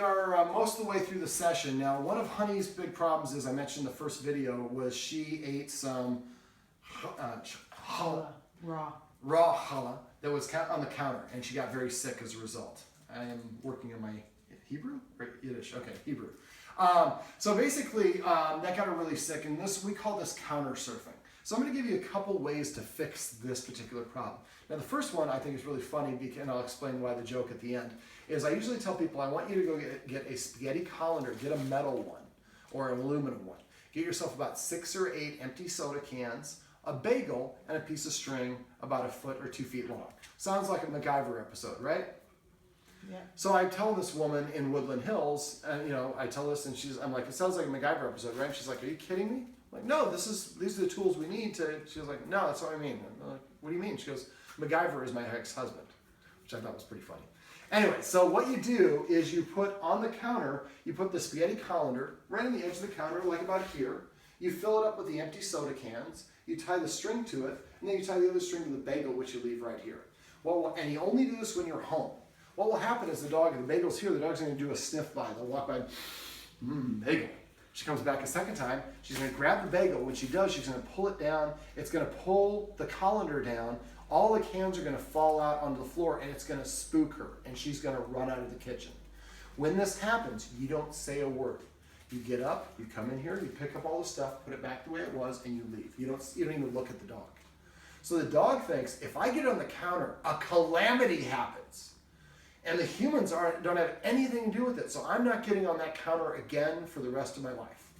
are most of the way through the session. Now, one of Honey's big problems, as I mentioned in the first video, was she ate some challah, raw challah that was on the counter, and she got very sick as a result. I am working on my Hebrew or Yiddish. Okay, Hebrew. So basically, that got her really sick, and we call this countersurfing. So I'm going to give you a couple ways to fix this particular problem. Now, the first one I think is really funny, and I'll explain why the joke at the end, is I usually tell people, I want you to go get a spaghetti colander, get a metal one or an aluminum one. Get yourself about 6 or 8 empty soda cans, a bagel, and a piece of string about 1 foot or 2 feet long. Sounds like a MacGyver episode, right? Yeah. So I tell this woman in Woodland Hills, and I tell this, and I'm like, it sounds like a MacGyver episode, right? And she's like, are you kidding me? I'm like, no, these are the tools we need to. She was like, no, that's what I mean. I'm like, what do you mean? She goes, MacGyver is my ex-husband, which I thought was pretty funny. Anyway, so what you do is you put on the counter, you put the spaghetti colander right on the edge of the counter, like about here. You fill it up with the empty soda cans. You tie the string to it, and then you tie the other string to the bagel, which you leave right here. And you only do this when you're home. What will happen is the bagel's here, the dog's going to do a sniff by. They'll walk by, bagel. She comes back a second time, she's going to grab the bagel. When she does, she's going to pull it down. It's going to pull the colander down. All the cans are going to fall out onto the floor, and it's going to spook her, and she's going to run out of the kitchen. When this happens, you don't say a word. You get up, you come in here, you pick up all the stuff, put it back the way it was, and you leave. You don't even look at the dog. So the dog thinks, if I get on the counter, a calamity happens. And the humans don't have anything to do with it. So I'm not getting on that counter again for the rest of my life.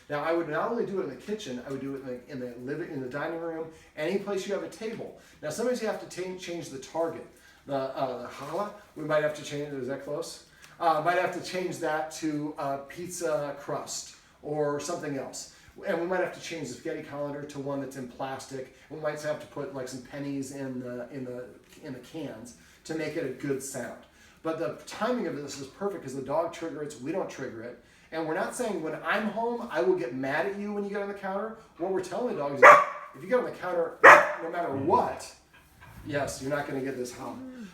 Now, I would not only do it in the kitchen, I would do it in the dining room, any place you have a table. Now, sometimes you have to change the target. The challah, we might have to change it. Is that close? Might have to change that to pizza crust or something else. And we might have to change the spaghetti colander to one that's in plastic. We might have to put like some pennies in the cans to make it a good sound. But the timing of this is perfect because the dog triggers it, we don't trigger it. And we're not saying when I'm home, I will get mad at you when you get on the counter. What we're telling the dog is if you get on the counter, no matter what, yes, you're not going to get this hum.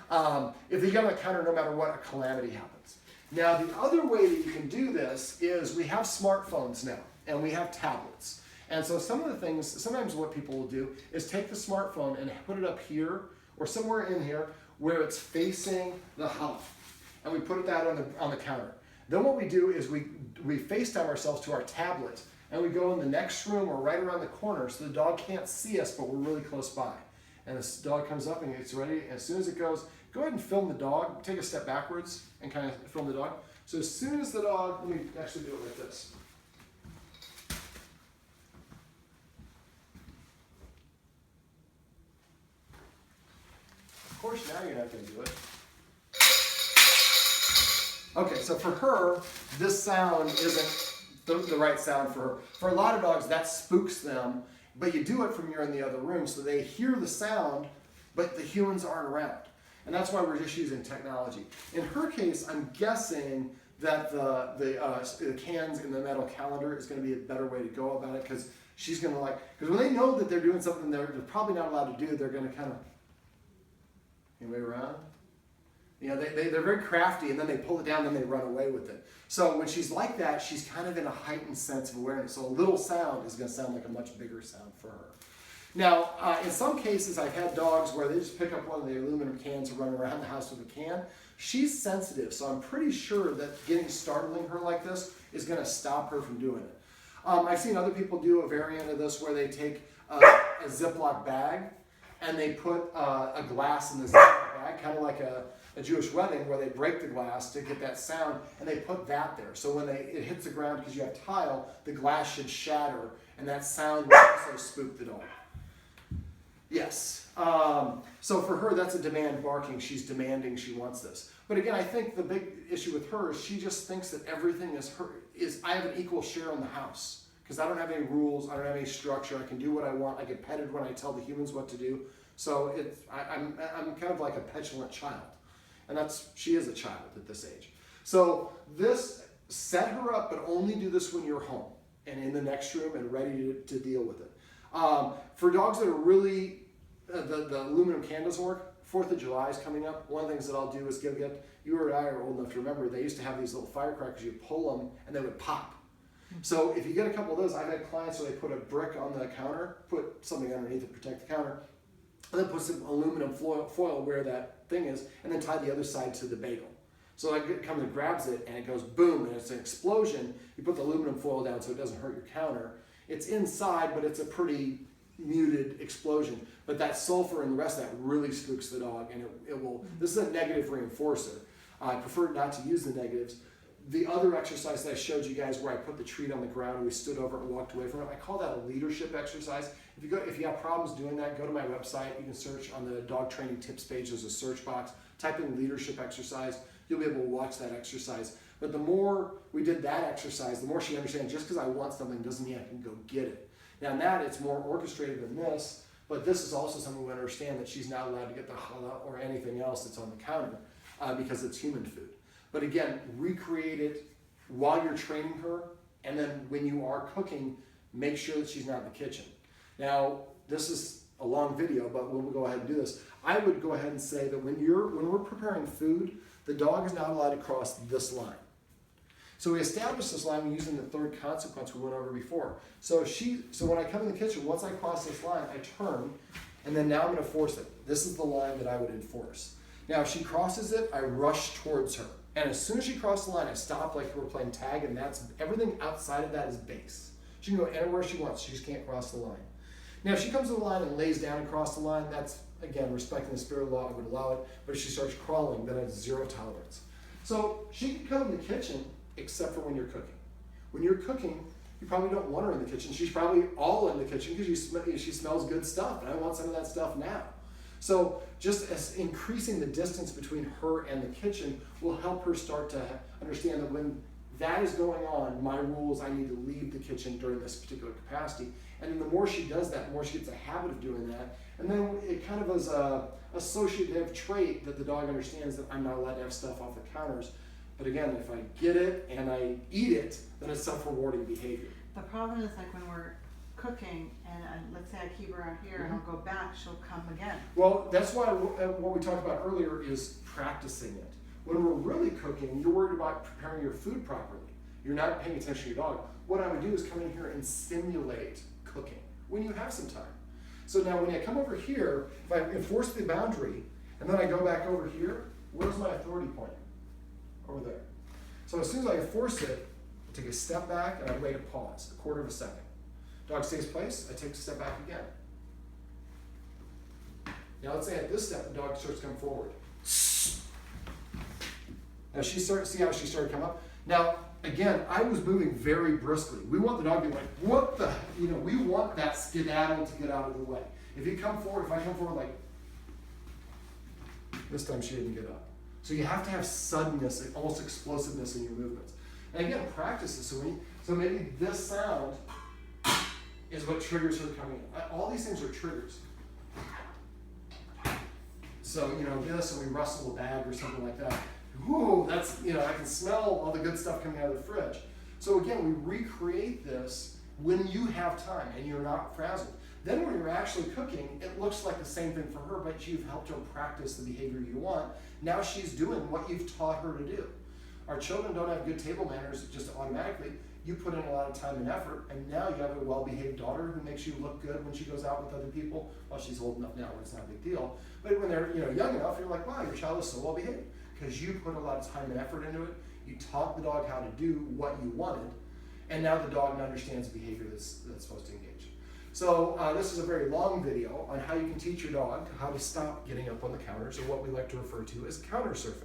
If you get on the counter, no matter what, a calamity happens. Now, the other way that you can do this is we have smartphones now, and we have tablets. And so some of the things, sometimes what people will do is take the smartphone and put it up here or somewhere in here where it's facing the challah. And we put that on the counter. Then what we do is we FaceTime ourselves to our tablet, and we go in the next room or right around the corner so the dog can't see us, but we're really close by. And this dog comes up and it's ready. As soon as it goes, go ahead and film the dog. Take a step backwards and kind of film the dog. So as soon as the dog, let me actually do it like this. Of course, now you're not going to do it. Okay, so for her, this sound isn't the right sound for her. For a lot of dogs, that spooks them, but you do it from you're in the other room, so they hear the sound, but the humans aren't around. And that's why we're just using technology. In her case, I'm guessing that the cans in the metal colander is going to be a better way to go about it, because she's going to because when they know that they're doing something they're probably not allowed to do, they're going to kind of, anybody around? They're very crafty, and then they pull it down, then they run away with it. So when she's like that, she's kind of in a heightened sense of awareness. So a little sound is going to sound like a much bigger sound for her. Now, in some cases, I've had dogs where they just pick up one of the aluminum cans and run around the house with a can. She's sensitive, so I'm pretty sure that startling her like this is going to stop her from doing it. I've seen other people do a variant of this where they take a Ziploc bag and they put a glass in the Ziploc bag, kind of like a Jewish wedding where they break the glass to get that sound, and they put that there. So when it hits the ground, because you have tile, the glass should shatter, and that sound will also spook the dog. Yes. So for her, that's a demand barking. She's demanding she wants this. But again, I think the big issue with her is she just thinks that everything is her. I have an equal share in the house because I don't have any rules. I don't have any structure. I can do what I want. I get petted when I tell the humans what to do. So I'm kind of like a petulant child. And she is a child at this age. So this, set her up, but only do this when you're home and in the next room and ready to deal with it. For dogs that are really, the aluminum can doesn't work, 4th of July is coming up. One of the things that I'll do is you or I are old enough to remember, they used to have these little firecrackers, you pull them and they would pop. So if you get a couple of those, I've had clients where they put a brick on the counter, put something underneath to protect the counter, and then put some aluminum foil where that thing is, and then tie the other side to the bagel. So it comes and grabs it, and it goes boom, and it's an explosion. You put the aluminum foil down so it doesn't hurt your counter. It's inside, but it's a pretty muted explosion. But that sulfur and the rest of that really spooks the dog, and it will. This is a negative reinforcer. I prefer not to use the negatives. The other exercise that I showed you guys where I put the treat on the ground and we stood over it and walked away from it, I call that a leadership exercise. If you have problems doing that, go to my website. You can search on the dog training tips page. There's a search box. Type in leadership exercise. You'll be able to watch that exercise. But the more we did that exercise, the more she understands just because I want something doesn't mean I can go get it. Now in that, it's more orchestrated than this, but this is also something we understand that she's not allowed to get the challah or anything else that's on the counter because it's human food. But again, recreate it while you're training her, and then when you are cooking, make sure that she's not in the kitchen. Now, this is a long video, but we'll go ahead and do this. I would go ahead and say that when we're preparing food, the dog is not allowed to cross this line. So we established this line using the third consequence we went over before. So when I come in the kitchen, once I cross this line, I turn, and then now I'm going to force it. This is the line that I would enforce. Now, if she crosses it, I rush towards her. And as soon as she crosses the line, I stop like we're playing tag, and that's everything outside of that is base. She can go anywhere she wants, she just can't cross the line. Now, if she comes to the line and lays down across the line, that's, again, respecting the spirit of the law, I would allow it. But if she starts crawling, then it's zero tolerance. So she can come in the kitchen, except for when you're cooking. When you're cooking, you probably don't want her in the kitchen. She's probably all in the kitchen because she smells good stuff, and I want some of that stuff now. So just as increasing the distance between her and the kitchen will help her start to understand that when that is going on, my rules, I need to leave the kitchen during this particular capacity. And then the more she does that, the more she gets a habit of doing that. And then it kind of is a associative trait that the dog understands that I'm not allowed to have stuff off the counters. But again, if I get it and I eat it, then it's self-rewarding behavior. The problem is like when we're cooking and let's say I keep her out here and I'll go back, she'll come again. Well, that's why what we talked about earlier is practicing it. When we're really cooking, you're worried about preparing your food properly. You're not paying attention to your dog. What I would do is come in here and simulate cooking when you have some time. So now when I come over here, if I enforce the boundary and then I go back over here, where's my authority point? Over there. So as soon as I enforce it, I take a step back and I wait a pause, a quarter of a second. Dog stays place, I take a step back again. Now let's say at this step, the dog starts to come forward. Now see how she started to come up? Now, again, I was moving very briskly. We want the dog to be like, what the, we want that skedaddle to get out of the way. If I come forward like, this time she didn't get up. So you have to have suddenness, almost explosiveness in your movements. And again, practice this. So maybe this sound is what triggers her coming in. All these things are triggers. So, this, and we rustle a bag or something like that. Whoa, that's, I can smell all the good stuff coming out of the fridge. So again, we recreate this when you have time and you're not frazzled. Then when you're actually cooking, it looks like the same thing for her, but you've helped her practice the behavior you want. Now she's doing what you've taught her to do. Our children don't have good table manners just automatically. You put in a lot of time and effort, and now you have a well-behaved daughter who makes you look good when she goes out with other people. Well, she's old enough now where it's not a big deal. But when they're young enough, you're like, wow, your child is so well-behaved. Because you put a lot of time and effort into it. You taught the dog how to do what you wanted, and now the dog understands the behavior that's supposed to engage. So this is a very long video on how you can teach your dog how to stop getting up on the counters, or what we like to refer to as countersurfing.